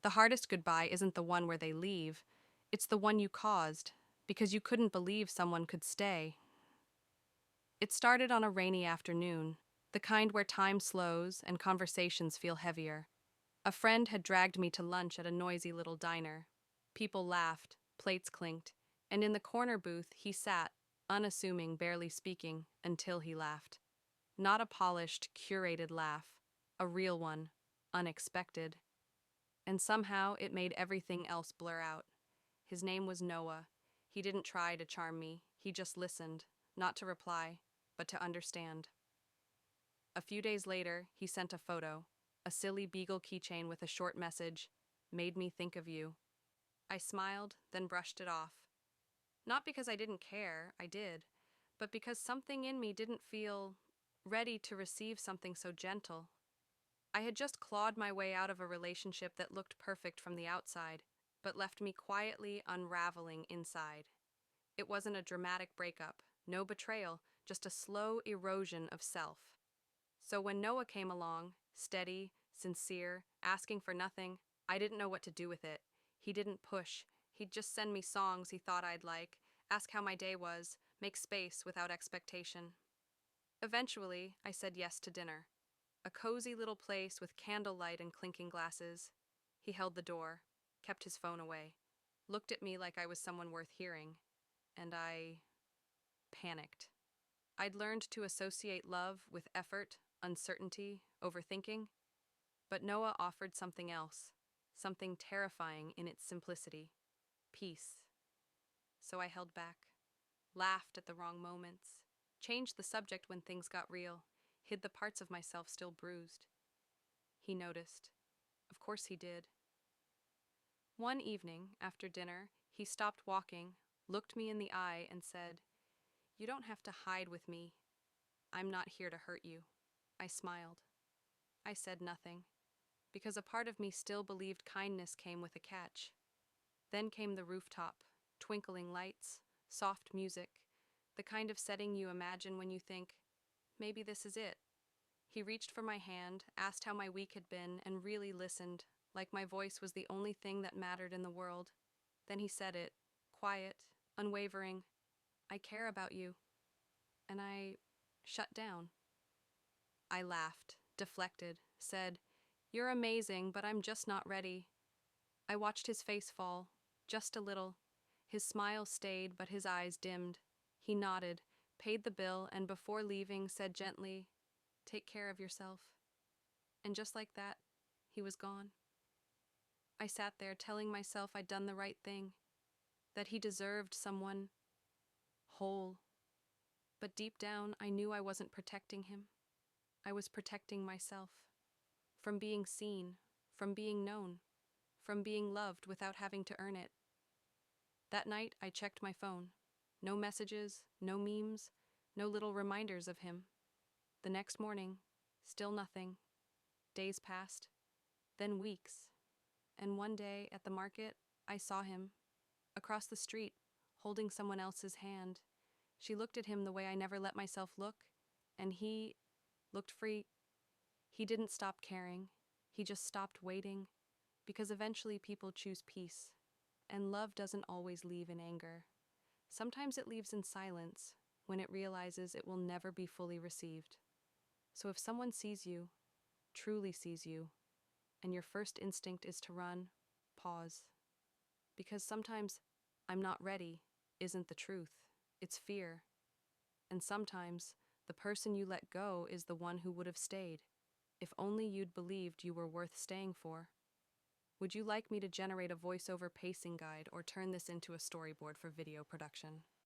The hardest goodbye isn't the one where they leave, it's the one you caused, because you couldn't believe someone could stay. It started on a rainy afternoon, the kind where time slows and conversations feel heavier. A friend had dragged me to lunch at a noisy little diner. People laughed, plates clinked, and in the corner booth he sat, unassuming, barely speaking, until he laughed. Not a polished, curated laugh, a real one, unexpected. And somehow it made everything else blur out. His name was Noah. He didn't try to charm me, he just listened, not to reply, but to understand. A few days later, he sent a photo, a silly beagle keychain with a short message, "Made me think of you." I smiled, then brushed it off. Not because I didn't care, I did, but because something in me didn't feel ready to receive something so gentle. I had just clawed my way out of a relationship that looked perfect from the outside, but left me quietly unraveling inside. It wasn't a dramatic breakup, no betrayal, just a slow erosion of self. So when Noah came along, steady, sincere, asking for nothing, I didn't know what to do with it. He didn't push. He'd just send me songs he thought I'd like, ask how my day was, make space without expectation. Eventually, I said yes to dinner. A cozy little place with candlelight and clinking glasses. He held the door, kept his phone away, looked at me like I was someone worth hearing, and I panicked. I'd learned to associate love with effort, uncertainty, overthinking, but Noah offered something else, something terrifying in its simplicity: peace. So I held back, laughed at the wrong moments, changed the subject when things got real, hid the parts of myself still bruised. He noticed. Of course he did. One evening, after dinner, he stopped walking, looked me in the eye, and said, "You don't have to hide with me. I'm not here to hurt you." I smiled. I said nothing, because a part of me still believed kindness came with a catch. Then came the rooftop, twinkling lights, soft music, the kind of setting you imagine when you think, maybe this is it. He reached for my hand, asked how my week had been, and really listened, like my voice was the only thing that mattered in the world. Then he said it, quiet, unwavering, "I care about you." And I shut down. I laughed, deflected, said, "You're amazing, but I'm just not ready." I watched his face fall, just a little. His smile stayed, but his eyes dimmed. He nodded, paid the bill, and before leaving said gently, "Take care of yourself." And just like that, he was gone. I sat there telling myself I'd done the right thing, that he deserved someone whole. But deep down, I knew I wasn't protecting him. I was protecting myself. From being seen, from being known, from being loved without having to earn it. That night, I checked my phone. No messages, no memes, no little reminders of him. The next morning, still nothing. Days passed, then weeks. And one day at the market, I saw him, across the street, holding someone else's hand. She looked at him the way I never let myself look, and he looked free. He didn't stop caring. He just stopped waiting, because eventually people choose peace, and love doesn't always leave in anger. Sometimes it leaves in silence, when it realizes it will never be fully received. So if someone sees you, truly sees you, and your first instinct is to run, pause. Because sometimes "I'm not ready" isn't the truth, it's fear. And sometimes the person you let go is the one who would have stayed, if only you'd believed you were worth staying for. Would you like me to generate a voiceover pacing guide or turn this into a storyboard for video production?